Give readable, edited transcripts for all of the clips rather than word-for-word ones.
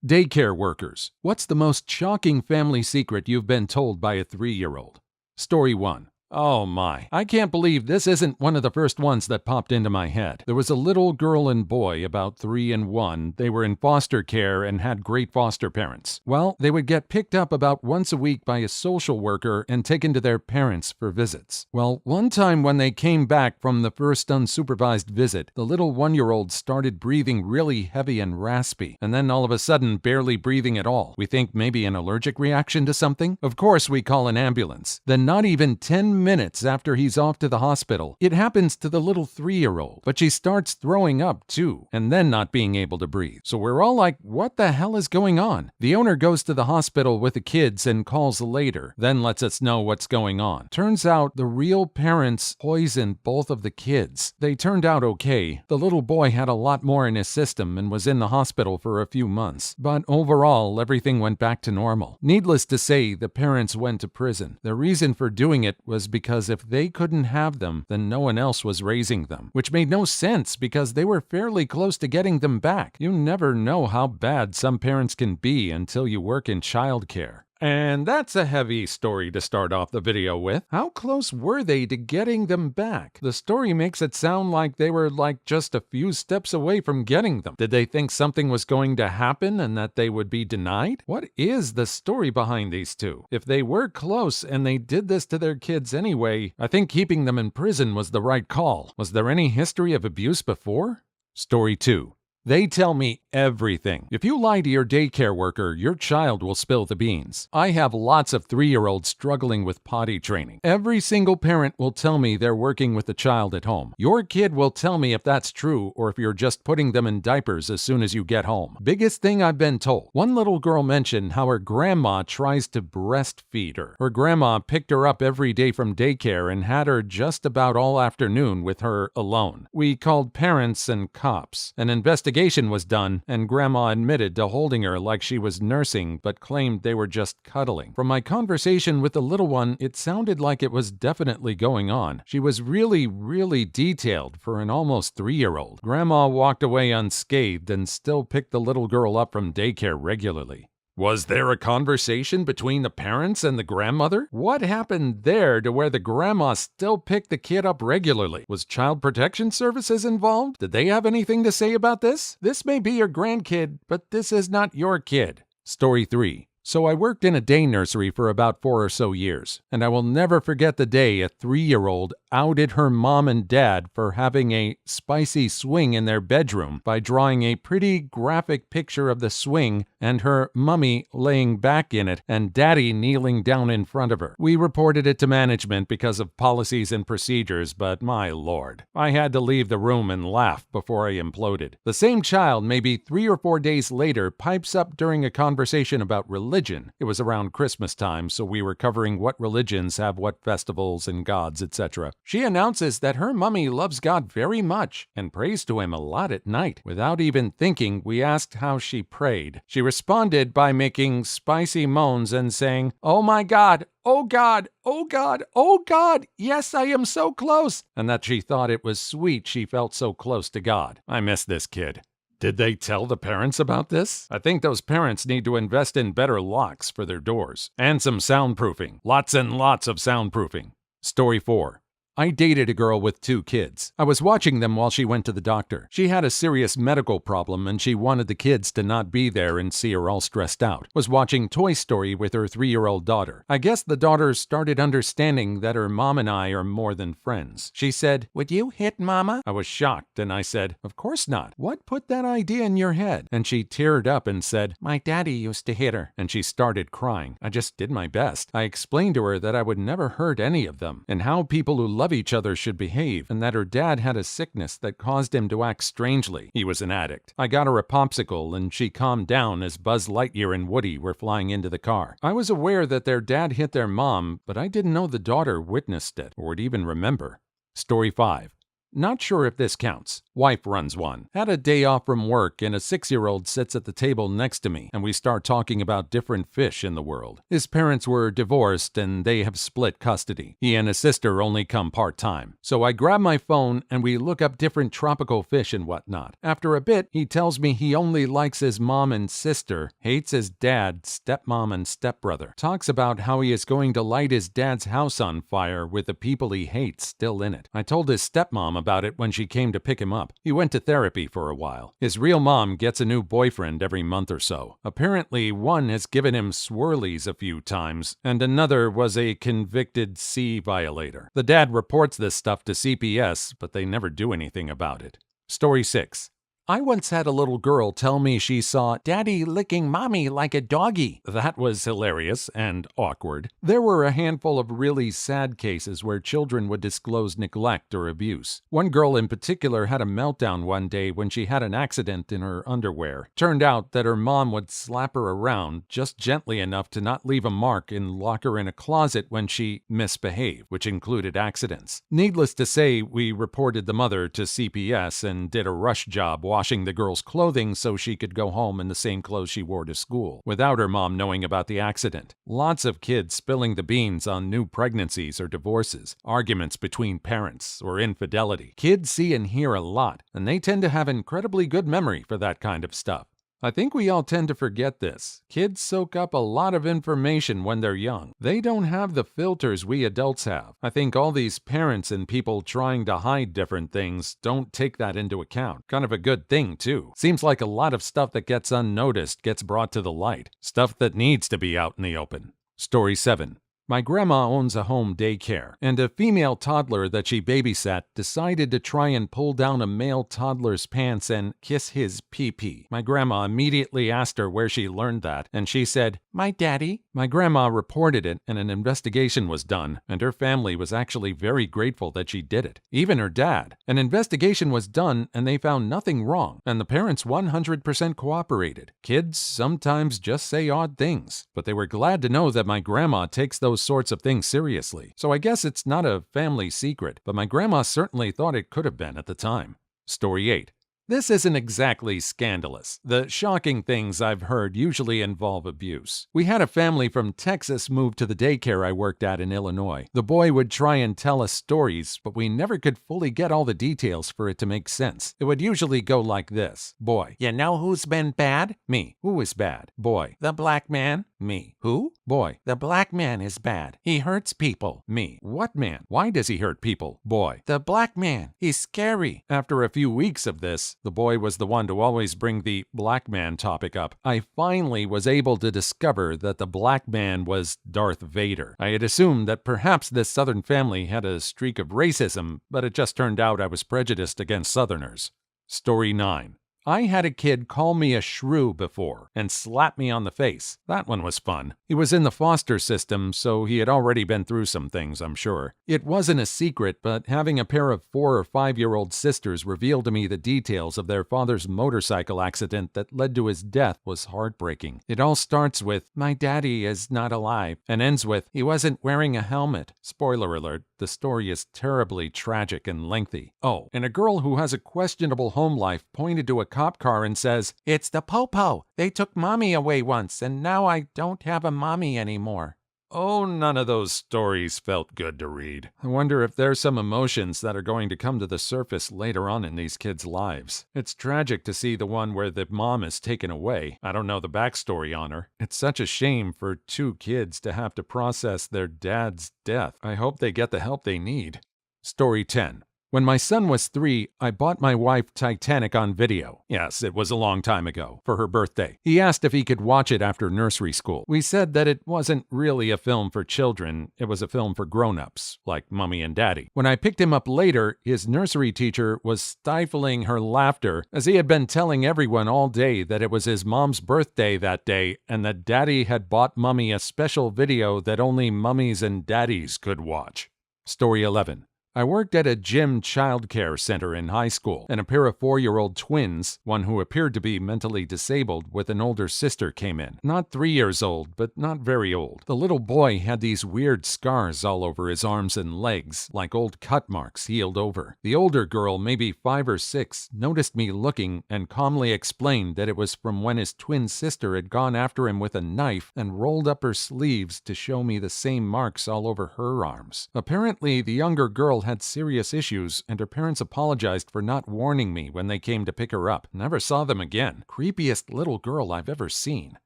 Daycare workers. What's the most shocking family secret you've been told by a 3-year-old? Story 1. Oh my, I can't believe this isn't one of the first ones that popped into my head. There was a little girl and boy, about 3 and 1. They were in foster care and had great foster parents. Well, they would get picked up about once a week by a social worker and taken to their parents for visits. Well, one time when they came back from the first unsupervised visit, the little 1-year-old started breathing really heavy and raspy, and then all of a sudden barely breathing at all. We think maybe an allergic reaction to something? Of course we call an ambulance. Then not even 10 minutes after he's off to the hospital, it happens to the little 3-year-old, but she starts throwing up too, and then not being able to breathe. So we're all like, what the hell is going on? The owner goes to the hospital with the kids and calls later, then lets us know what's going on. Turns out the real parents poisoned both of the kids. They turned out okay. The little boy had a lot more in his system and was in the hospital for a few months, but overall everything went back to normal. Needless to say, the parents went to prison. The reason for doing it was because if they couldn't have them, then no one else was raising them, which made no sense because they were fairly close to getting them back. You never know how bad some parents can be until you work in childcare. And that's a heavy story to start off the video with. How close were they to getting them back? The story makes it sound like they were just a few steps away from getting them. Did they think something was going to happen and that they would be denied? What is the story behind these two? If they were close and they did this to their kids anyway, I think keeping them in prison was the right call. Was there any history of abuse before? Story 2. They tell me everything. If you lie to your daycare worker, your child will spill the beans. I have lots of 3-year-olds struggling with potty training. Every single parent will tell me they're working with the child at home. Your kid will tell me if that's true or if you're just putting them in diapers as soon as you get home. Biggest thing I've been told. One little girl mentioned how her grandma tries to breastfeed her. Her grandma picked her up every day from daycare and had her just about all afternoon with her alone. We called parents and cops. An investigation was done, and Grandma admitted to holding her like she was nursing, but claimed they were just cuddling. From my conversation with the little one, it sounded like it was definitely going on. She was really detailed for an almost 3-year-old. Grandma walked away unscathed and still picked the little girl up from daycare regularly. Was there a conversation between the parents and the grandmother? What happened there to where the grandma still picked the kid up regularly? Was Child Protection Services involved? Did they have anything to say about this? This may be your grandkid, but this is not your kid. Story 3. So I worked in a day nursery for about 4 or so years, and I will never forget the day a 3-year-old outed her mom and dad for having a spicy swing in their bedroom by drawing a pretty graphic picture of the swing and her mummy laying back in it and daddy kneeling down in front of her. We reported it to management because of policies and procedures, but my lord, I had to leave the room and laugh before I imploded. The same child, maybe 3 or 4 days later, pipes up during a conversation about religion. It was around Christmas time, so we were covering what religions have what festivals and gods, etc. She announces that her mummy loves God very much and prays to him a lot at night. Without even thinking, we asked how she prayed. She responded by making spicy moans and saying, "Oh my God, oh God, oh God, oh God, yes, I am so close," and that she thought it was sweet she felt so close to God. I miss this kid. Did they tell the parents about this? I think those parents need to invest in better locks for their doors. And some soundproofing. Lots and lots of soundproofing. Story 4. I dated a girl with 2 kids. I was watching them while she went to the doctor. She had a serious medical problem and she wanted the kids to not be there and see her all stressed out. Was watching Toy Story with her 3-year-old daughter. I guess the daughter started understanding that her mom and I are more than friends. She said, "Would you hit Mama?" I was shocked and I said, "Of course not. What put that idea in your head?" And she teared up and said, "My daddy used to hit her." And she started crying. I just did my best. I explained to her that I would never hurt any of them and how people who love each other should behave, and that her dad had a sickness that caused him to act strangely. He was an addict. I got her a popsicle and she calmed down as Buzz Lightyear and Woody were flying into the car. I was aware that their dad hit their mom, but I didn't know the daughter witnessed it or would even remember. Story 5. Not sure if this counts. Wife runs one. Had a day off from work and a 6-year-old sits at the table next to me and we start talking about different fish in the world. His parents were divorced and they have split custody. He and his sister only come part-time. So I grab my phone and we look up different tropical fish and whatnot. After a bit, he tells me he only likes his mom and sister, hates his dad, stepmom and stepbrother. Talks about how he is going to light his dad's house on fire with the people he hates still in it. I told his stepmom about it when she came to pick him up. He went to therapy for a while. His real mom gets a new boyfriend every month or so. Apparently, one has given him swirlies a few times, and another was a convicted C violator. The dad reports this stuff to CPS, but they never do anything about it. Story 6. I once had a little girl tell me she saw Daddy licking Mommy like a doggy. That was hilarious and awkward. There were a handful of really sad cases where children would disclose neglect or abuse. One girl in particular had a meltdown one day when she had an accident in her underwear. Turned out that her mom would slap her around just gently enough to not leave a mark and lock her in a closet when she misbehaved, which included accidents. Needless to say, we reported the mother to CPS and did a rush job washing the girl's clothing so she could go home in the same clothes she wore to school, without her mom knowing about the accident. Lots of kids spilling the beans on new pregnancies or divorces, arguments between parents, or infidelity. Kids see and hear a lot, and they tend to have incredibly good memory for that kind of stuff. I think we all tend to forget this. Kids soak up a lot of information when they're young. They don't have the filters we adults have. I think all these parents and people trying to hide different things don't take that into account. Kind of a good thing, too. Seems like a lot of stuff that gets unnoticed gets brought to the light. Stuff that needs to be out in the open. Story 7. My grandma owns a home daycare, and a female toddler that she babysat decided to try and pull down a male toddler's pants and kiss his pee-pee. My grandma immediately asked her where she learned that, and she said, "My daddy." My grandma reported it, and an investigation was done, and her family was actually very grateful that she did it. Even her dad. An investigation was done, and they found nothing wrong, and the parents 100% cooperated. Kids sometimes just say odd things, but they were glad to know that my grandma takes those sorts of things seriously. So I guess it's not a family secret, but my grandma certainly thought it could have been at the time. Story 8. This isn't exactly scandalous. The shocking things I've heard usually involve abuse. We had a family from Texas move to the daycare I worked at in Illinois. The boy would try and tell us stories, but we never could fully get all the details for it to make sense. It would usually go like this. Boy: "You know who's been bad?" Me: "Who is bad?" Boy: "The black man." Me: "Who?" Boy: "The black man is bad. He hurts people." Me: "What man? Why does he hurt people?" Boy: "The black man. He's scary." After a few weeks of this, the boy was the one to always bring the black man topic up. I finally was able to discover that the black man was Darth Vader. I had assumed that perhaps this Southern family had a streak of racism, but it just turned out I was prejudiced against Southerners. Story 9. I had a kid call me a shrew before and slap me on the face. That one was fun. He was in the foster system, so he had already been through some things, I'm sure. It wasn't a secret, but having a pair of 4 or 5-year-old sisters reveal to me the details of their father's motorcycle accident that led to his death was heartbreaking. It all starts with, "My daddy is not alive," and ends with, "He wasn't wearing a helmet." Spoiler alert, the story is terribly tragic and lengthy. Oh, and a girl who has a questionable home life pointed to a cop car and says, "It's the Popo. They took Mommy away once, and now I don't have a mommy anymore." Oh, none of those stories felt good to read. I wonder if there's some emotions that are going to come to the surface later on in these kids' lives. It's tragic to see the one where the mom is taken away. I don't know the backstory on her. It's such a shame for 2 kids to have to process their dad's death. I hope they get the help they need. Story 10. When my son was 3, I bought my wife Titanic on video. Yes, it was a long time ago, for her birthday. He asked if he could watch it after nursery school. We said that it wasn't really a film for children, it was a film for grown-ups, like Mommy and Daddy. When I picked him up later, his nursery teacher was stifling her laughter, as he had been telling everyone all day that it was his mom's birthday that day, and that Daddy had bought Mommy a special video that only mummies and daddies could watch. Story 11. I worked at a gym childcare center in high school, and a pair of 4-year-old twins, one who appeared to be mentally disabled with an older sister, came in. Not 3 years old, but not very old. The little boy had these weird scars all over his arms and legs, like old cut marks healed over. The older girl, maybe 5 or 6, noticed me looking and calmly explained that it was from when his twin sister had gone after him with a knife and rolled up her sleeves to show me the same marks all over her arms. Apparently, the younger girl had serious issues, and her parents apologized for not warning me when they came to pick her up. Never saw them again. Creepiest little girl I've ever seen.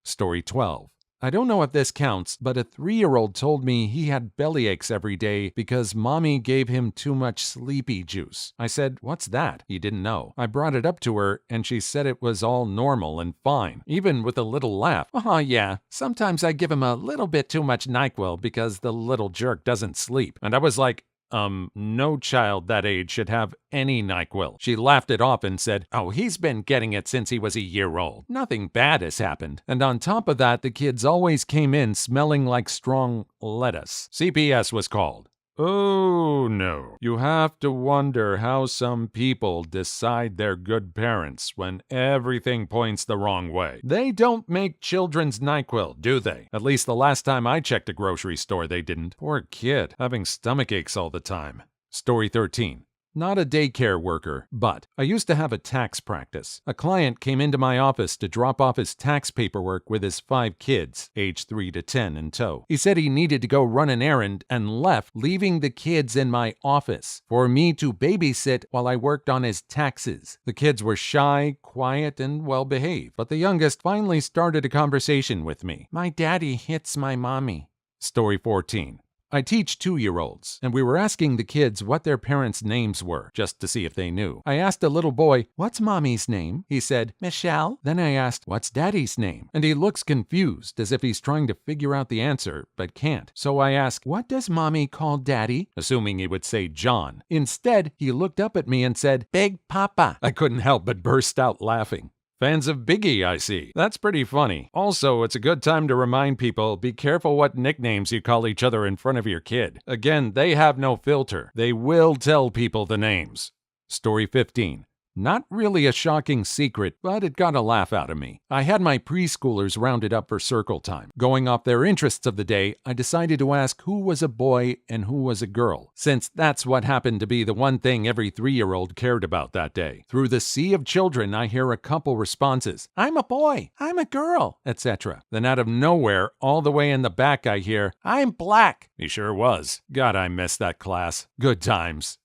Story 12. I don't know if this counts, but a 3-year-old told me he had belly aches every day because mommy gave him too much sleepy juice. I said, "What's that?" He didn't know. I brought it up to her, and she said it was all normal and fine, even with a little laugh. "Oh yeah, sometimes I give him a little bit too much NyQuil because the little jerk doesn't sleep." And I was like, no child that age should have any NyQuil. She laughed it off and said, "Oh, he's been getting it since he was a year old. Nothing bad has happened." And on top of that, the kids always came in smelling like strong lettuce. CPS was called. Oh no. You have to wonder how some people decide they're good parents when everything points the wrong way. They don't make children's NyQuil, do they? At least the last time I checked a grocery store, they didn't. Poor kid, having stomach aches all the time. Story 13. Not a daycare worker, but I used to have a tax practice. A client came into my office to drop off his tax paperwork with his 5 kids, aged 3 to 10, in tow. He said he needed to go run an errand and left, leaving the kids in my office for me to babysit while I worked on his taxes. The kids were shy, quiet, and well-behaved, but the youngest finally started a conversation with me. "My daddy hits my mommy." Story 14. I teach 2-year-olds, and we were asking the kids what their parents' names were, just to see if they knew. I asked a little boy, "What's mommy's name?" He said, "Michelle." Then I asked, "What's daddy's name?" And he looks confused, as if he's trying to figure out the answer, but can't. So I asked, "What does mommy call daddy?" assuming he would say John. Instead, he looked up at me and said, "Big Papa." I couldn't help but burst out laughing. Fans of Biggie, I see. That's pretty funny. Also, it's a good time to remind people, be careful what nicknames you call each other in front of your kid. Again, they have no filter. They will tell people the names. Story 15. Not really a shocking secret, but it got a laugh out of me. I had my preschoolers rounded up for circle time. Going off their interests of the day, I decided to ask who was a boy and who was a girl, since that's what happened to be the one thing every 3-year-old cared about that day. Through the sea of children, I hear a couple responses. "I'm a boy," "I'm a girl," etc. Then out of nowhere, all the way in the back, I hear, "I'm black." He sure was. God, I missed that class. Good times.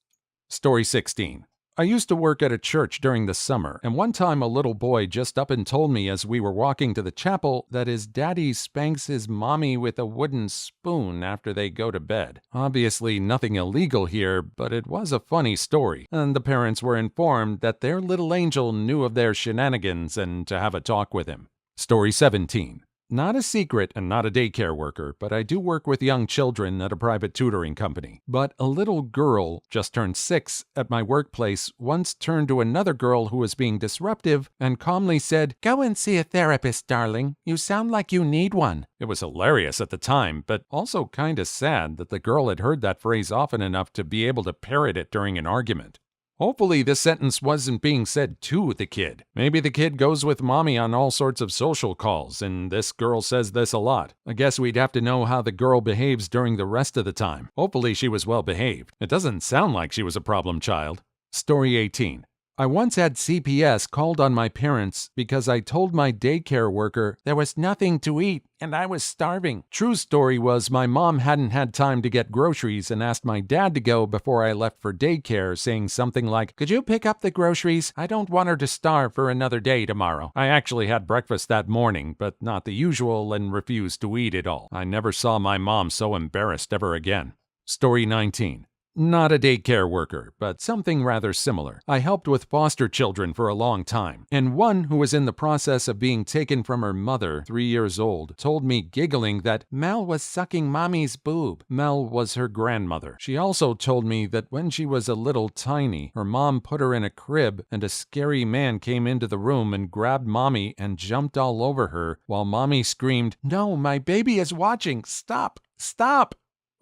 Story 16. I used to work at a church during the summer, and one time a little boy just up and told me as we were walking to the chapel that his daddy spanks his mommy with a wooden spoon after they go to bed. Obviously nothing illegal here, but it was a funny story, and the parents were informed that their little angel knew of their shenanigans and to have a talk with him. Story 17. Not a secret and not a daycare worker, but I do work with young children at a private tutoring company. But a little girl, just turned 6, at my workplace once turned to another girl who was being disruptive and calmly said, "Go and see a therapist, darling. You sound like you need one." It was hilarious at the time, but also kinda sad that the girl had heard that phrase often enough to be able to parrot it during an argument. Hopefully this sentence wasn't being said to the kid. Maybe the kid goes with mommy on all sorts of social calls, and this girl says this a lot. I guess we'd have to know how the girl behaves during the rest of the time. Hopefully she was well behaved. It doesn't sound like she was a problem child. Story 18. I once had CPS called on my parents because I told my daycare worker there was nothing to eat and I was starving. True story was my mom hadn't had time to get groceries and asked my dad to go before I left for daycare, saying something like, "Could you pick up the groceries? I don't want her to starve for another day tomorrow." I actually had breakfast that morning, but not the usual, and refused to eat it all. I never saw my mom so embarrassed ever again. Story 19. Not a daycare worker, but something rather similar. I helped with foster children for a long time, and one who was in the process of being taken from her mother, 3 years old, told me giggling that Mel was sucking mommy's boob. Mel was her grandmother. She also told me that when she was a little tiny, her mom put her in a crib and a scary man came into the room and grabbed mommy and jumped all over her while mommy screamed, "No, my baby is watching! Stop! Stop!"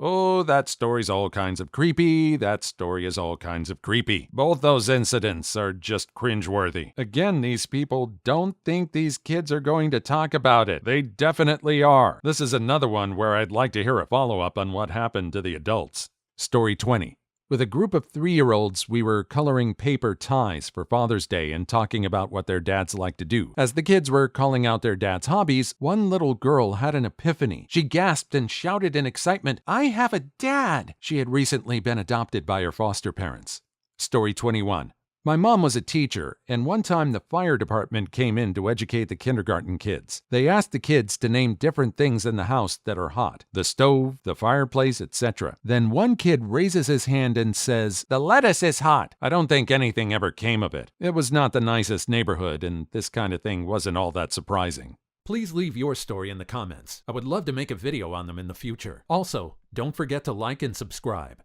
Oh, that story's all kinds of creepy. That story is all kinds of creepy. Both those incidents are just cringeworthy. Again, these people don't think these kids are going to talk about it. They definitely are. This is another one where I'd like to hear a follow-up on what happened to the adults. Story 20. With a group of 3-year-olds, we were coloring paper ties for Father's Day and talking about what their dads like to do. As the kids were calling out their dad's hobbies, one little girl had an epiphany. She gasped and shouted in excitement, "I have a dad!" She had recently been adopted by her foster parents. Story 21. My mom was a teacher, and one time the fire department came in to educate the kindergarten kids. They asked the kids to name different things in the house that are hot: the stove, the fireplace, etc. Then one kid raises his hand and says, "The lettuce is hot." I don't think anything ever came of it. It was not the nicest neighborhood, and this kind of thing wasn't all that surprising. Please leave your story in the comments. I would love to make a video on them in the future. Also, don't forget to like and subscribe.